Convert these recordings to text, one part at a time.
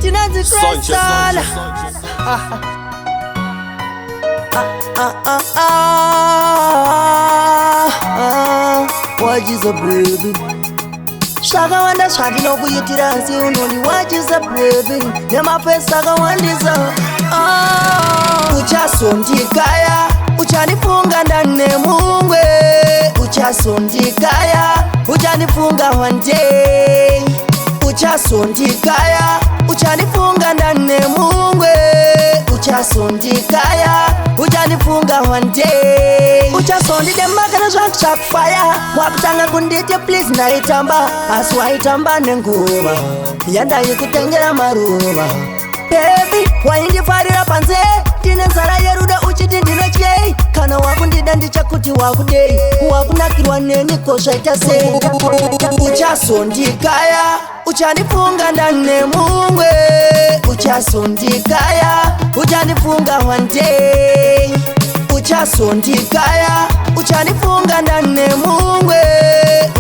Tinazi Crystal. What is a baby? Shaka wanda shadi no kuyitira nsi unoni. What is a baby? Nema pesa ga wandiza. Uchasondikaya, uchanifunga ndani mungwe. Uchasondikaya, uchanifunga one day. Uchasondikaya, uchanifunga ndani mungwe. Uchasondikaya, uchanifunga one day. Uchasondi dem magana shark fire. Waputanga kundite please na itamba. Aswa itamba nenguba. Yanda yikutengera maruba. Baby, waindifarira panze. Tine nzara yeruda uchiti ndinochye. Kana wakundida ndichakuti wakudei. Wakunakirwa neni kosha itase. Uchasondikaya, uchanifunga ndani mungwe. Uchasondikaya, uchanifunga one day. Uchasondikaya, uchanifunga ndani mungwe.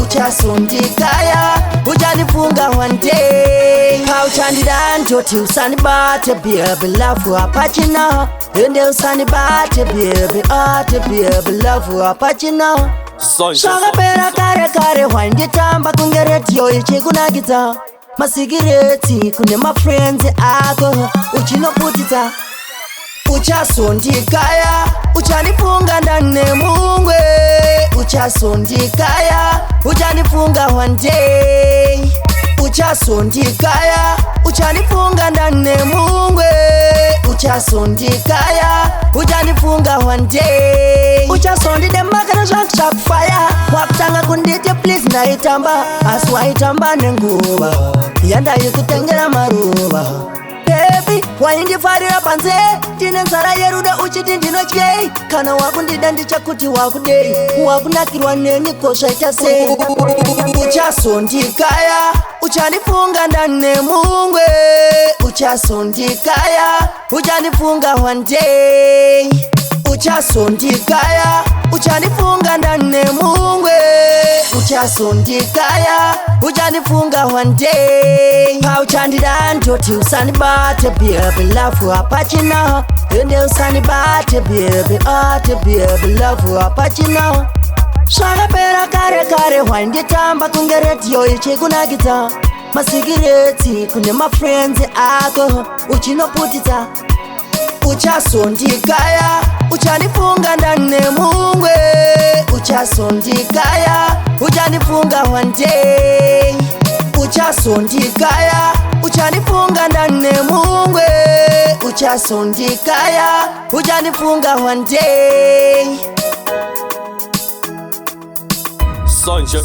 Uchasondikaya, uchanifunga one day. Kauchandida njoti usanibate baby, love apachina. Ende usanibate baby, ate baby, love apachina. Shaka pera kare wanditamba kungeretio ichikunakita. Masigireti kune ma friends ako uchinoputita. Uchasondikaya, uchanifunga ndani mungwe. Uchasondikaya, uchanifunga one day. Uchasondikaya, uchanifunga ndani mungwe. Uchasondikaya, uchanifunga one day. Uchasondide makana shark fire. Waputanga kundite please na itamba. Aswa itamba nenguba. Yanda yikutengera maruba. Baby, waindifarira panze. Tine nzara yeruda uchiti ndinochye. Kana wakundida ndichakuti wakudei. Wakunakirwa neni kosha itase. Uchasondikaya, uchanifunga ndani mungwe. Uchasondikaya, uchanifunga one day. Uchasondikaya, uchanifunga ndani mungwe. Uchasondikaya, uchanifunga one day. Pauchandida njoti usanibate baby, love apachina. Ende usanibate baby, ate baby, love apachina. Shaka pera kare wanditamba kungeretio ichikunakita. Masigireti kune ma friends ako uchinoputita. Uchasondikaya, uchanifunga ndani mungwe. Uchasondikaya, uchanifunga one day. Uchasondikaya, uchanifunga ndani mungwe. Uchasondikaya, uchanifunga one day. Sonja.